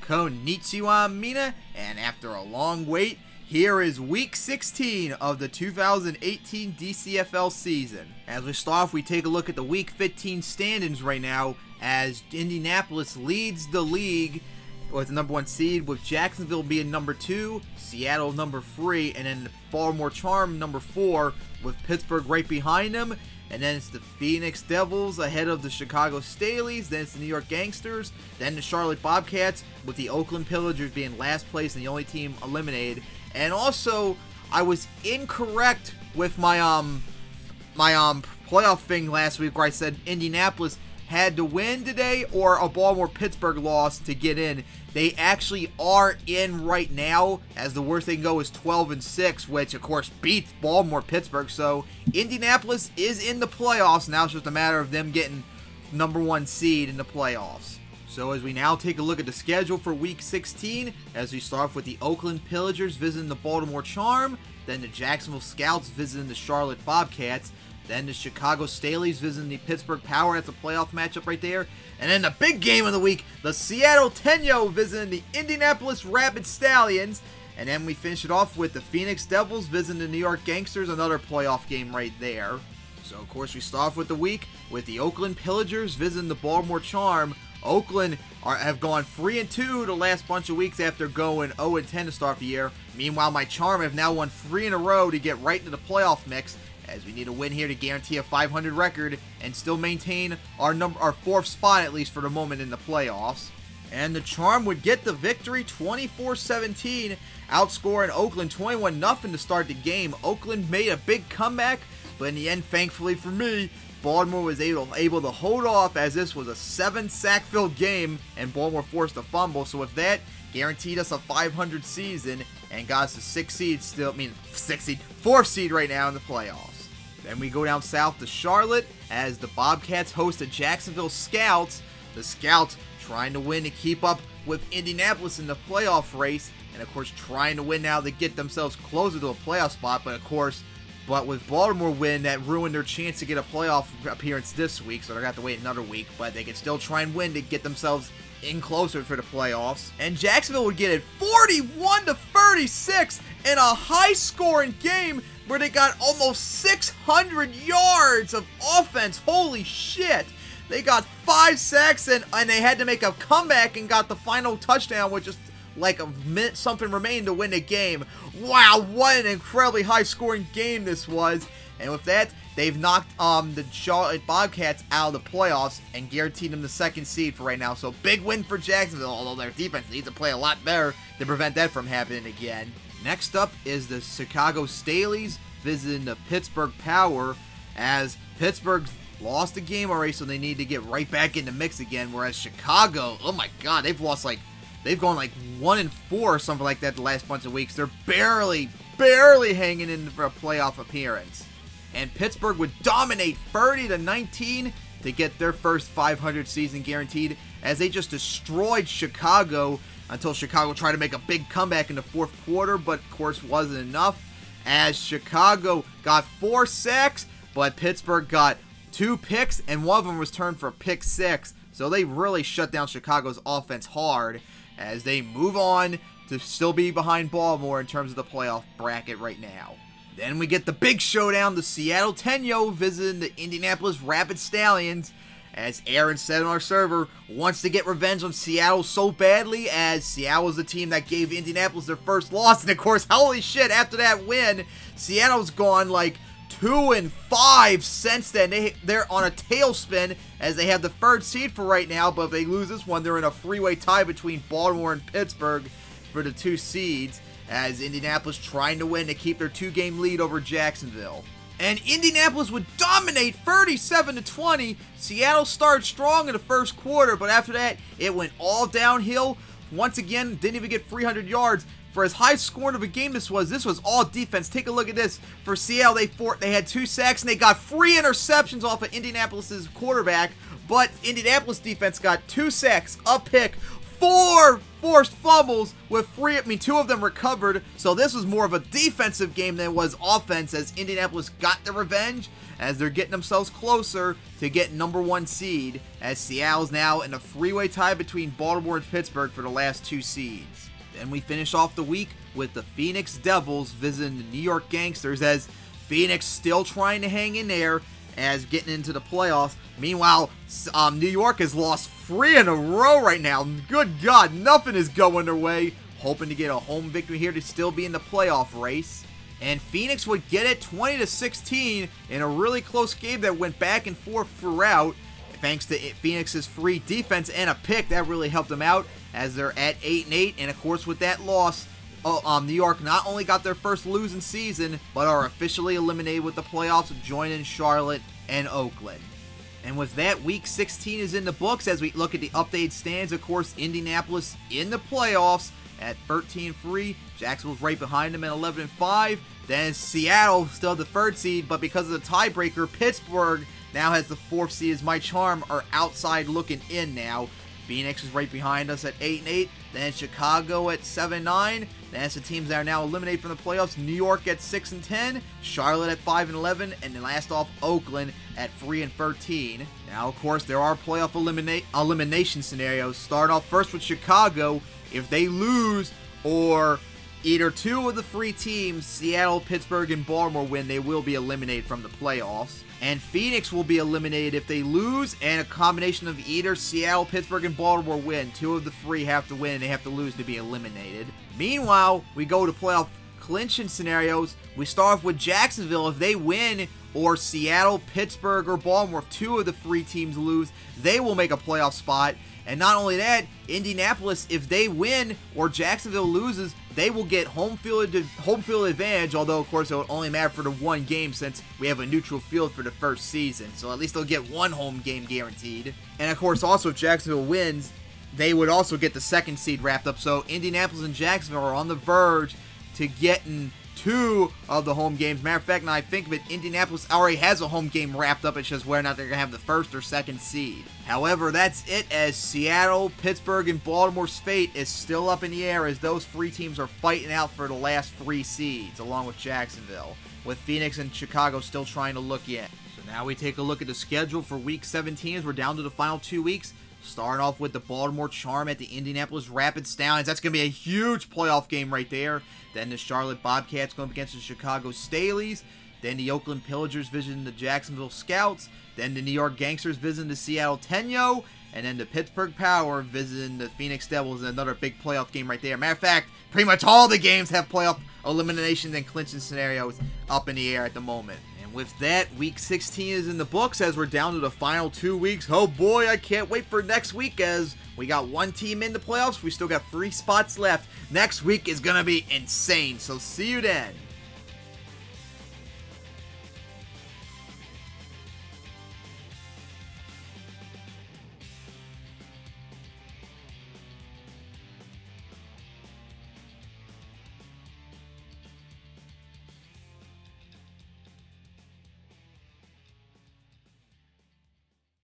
Konnichiwa Mina, and after a long wait, here is week 16 of the 2018 DCFL season. As we start off, we take a look at the week 15 standings right now, as Indianapolis leads the league with the number 1 seed, with Jacksonville being number 2, Seattle number 3, and then the Baltimore Charm number 4, with Pittsburgh right behind them. And then it's the Phoenix Devils ahead of the Chicago Staleys. Then it's the New York Gangsters. Then the Charlotte Bobcats, with the Oakland Pillagers being last place and the only team eliminated. And also, I was incorrect with my playoff thing last week, where I said Indianapolis had to win today or a Baltimore-Pittsburgh loss to get in. They actually are in right now, as the worst they can go is 12-6, which of course beats Baltimore-Pittsburgh. So Indianapolis is in the playoffs. Now it's just a matter of them getting number 1 seed in the playoffs. So as we now take a look at the schedule for week 16, as we start off with the Oakland Pillagers visiting the Baltimore Charm, then the Jacksonville Scouts visiting the Charlotte Bobcats, then the Chicago Staleys visiting the Pittsburgh Power. That's a playoff matchup right there. And then the big game of the week, the Seattle Tenyo visiting the Indianapolis Rapid Stallions. And then we finish it off with the Phoenix Devils visiting the New York Gangsters, another playoff game right there. So of course we start off with the week with the Oakland Pillagers visiting the Baltimore Charm. Oakland have gone 3-2 the last bunch of weeks after going 0-10 to start the year. Meanwhile, my Charm have now won 3 in a row to get right into the playoff mix, as we need a win here to guarantee a 500 record and still maintain our 4th spot, at least for the moment, in the playoffs. And the Charm would get the victory 24-17, outscoring Oakland 21-0 to start the game. Oakland made a big comeback, but in the end, thankfully for me, Baltimore was able to hold off, as this was a 7-sack-filled game and Baltimore forced a fumble. So with that, guaranteed us a 500 season and got us a 4th seed right now in the playoffs. Then we go down south to Charlotte, as the Bobcats host the Jacksonville Scouts. The Scouts trying to win to keep up with Indianapolis in the playoff race, and of course trying to win now to get themselves closer to a playoff spot. But with Baltimore win, that ruined their chance to get a playoff appearance this week, so they're going to have to wait another week. But they can still try and win to get themselves in closer for the playoffs. And Jacksonville would get it 41-36 in a high-scoring game where they got almost 600 yards of offense. Holy shit! They got 5 sacks and they had to make a comeback and got the final touchdown with just like a minute something remained to win the game. Wow, what an incredibly high-scoring game this was. And with that, they've knocked the Charlotte Bobcats out of the playoffs and guaranteed them the 2nd seed for right now. So big win for Jacksonville, although their defense needs to play a lot better to prevent that from happening again. Next up is the Chicago Staleys visiting the Pittsburgh Power, as Pittsburgh lost the game already, so they need to get right back in the mix again. Whereas Chicago, oh my god, they've gone like 1-4 or something like that the last bunch of weeks. They're barely hanging in for a playoff appearance. And Pittsburgh would dominate 30-19 to get their first 500 season guaranteed, as they just destroyed Chicago until Chicago tried to make a big comeback in the 4th quarter, but of course wasn't enough, as Chicago got 4 sacks, but Pittsburgh got 2 picks, and one of them was turned for pick 6. So they really shut down Chicago's offense hard, as they move on to still be behind Baltimore in terms of the playoff bracket right now. Then we get the big showdown, the Seattle Tenyo visiting the Indianapolis Rapid Stallions, as Aaron said on our server, wants to get revenge on Seattle so badly, as Seattle was the team that gave Indianapolis their first loss. And of course, holy shit, after that win, Seattle's gone like 2-5 since then. They're on a tailspin, as they have the 3rd seed for right now, but if they lose this one, they're in a freeway tie between Baltimore and Pittsburgh for the 2 seeds, as Indianapolis trying to win to keep their 2-game lead over Jacksonville. And Indianapolis would dominate 37-20. Seattle started strong in the 1st quarter, but after that, it went all downhill. Once again, didn't even get 300 yards. For as high scoring of a game this was all defense. Take a look at this. For Seattle, they had 2 sacks, and they got 3 interceptions off of Indianapolis' quarterback. But Indianapolis defense got 2 sacks, a pick, 4 forced fumbles with 2 of them recovered. So this was more of a defensive game than it was offense, as Indianapolis got their revenge as they're getting themselves closer to get #1 seed, as Seattle's now in a freeway tie between Baltimore and Pittsburgh for the last 2 seeds. Then we finish off the week with the Phoenix Devils visiting the New York Gangsters, as Phoenix still trying to hang in there as getting into the playoffs. Meanwhile, New York has lost 3 in a row right now. Good God, nothing is going their way. Hoping to get a home victory here to still be in the playoff race. And Phoenix would get it 20-16 in a really close game that went back and forth throughout. Thanks to Phoenix's free defense and a pick, that really helped them out as they're at 8-8. And of course, with that loss, New York not only got their first losing season, but are officially eliminated with the playoffs, joining Charlotte and Oakland. And with that, Week 16 is in the books as we look at the updated stands. Of course, Indianapolis in the playoffs at 13-3. Jacksonville's right behind them at 11-5. Then Seattle still the 3rd seed, but because of the tiebreaker, Pittsburgh now has the 4th seed, as my charm are outside looking in now. Phoenix is right behind us at 8-8. Then Chicago at 7-9. That's the teams that are now eliminated from the playoffs. New York at 6-10. Charlotte at 5-11. And then last off, Oakland at 3-13. Now, of course, there are playoff elimination scenarios. Start off first with Chicago. If they lose or either 2 of the 3 teams, Seattle, Pittsburgh, and Baltimore, win, they will be eliminated from the playoffs. And Phoenix will be eliminated if they lose, and a combination of either Seattle, Pittsburgh, and Baltimore win. 2 of the 3 have to win, and they have to lose to be eliminated. Meanwhile, we go to playoff clinching scenarios. We start off with Jacksonville. If they win, or Seattle, Pittsburgh, or Baltimore, if 2 of the 3 teams lose, they will make a playoff spot. And not only that, Indianapolis, if they win or Jacksonville loses, they will get home field advantage, although, of course, it will only matter for the 1 game since we have a neutral field for the first season. So at least they'll get 1 home game guaranteed. And, of course, also if Jacksonville wins, they would also get the 2nd seed wrapped up. So Indianapolis and Jacksonville are on the verge to getting 2 of the home games. Matter of fact, now I think of it, Indianapolis already has a home game wrapped up. It's just whether or not they're going to have the 1st or 2nd seed. However, that's it, as Seattle, Pittsburgh, and Baltimore's fate is still up in the air, as those 3 teams are fighting out for the last 3 seeds, along with Jacksonville, with Phoenix and Chicago still trying to look in. So now we take a look at the schedule for Week 17 as we're down to the final 2 weeks. Starting off with the Baltimore Charm at the Indianapolis Rapid Stallions. That's going to be a huge playoff game right there. Then the Charlotte Bobcats going up against the Chicago Staleys. Then the Oakland Pillagers visiting the Jacksonville Scouts. Then the New York Gangsters visiting the Seattle Tenyo. And then the Pittsburgh Power visiting the Phoenix Devils in another big playoff game right there. Matter of fact, pretty much all the games have playoff eliminations and clinching scenarios up in the air at the moment. With that, Week 16 is in the books as we're down to the final 2 weeks. Oh boy, I can't wait for next week, as we got 1 team in the playoffs. We still got 3 spots left. Next week is going to be insane, so see you then.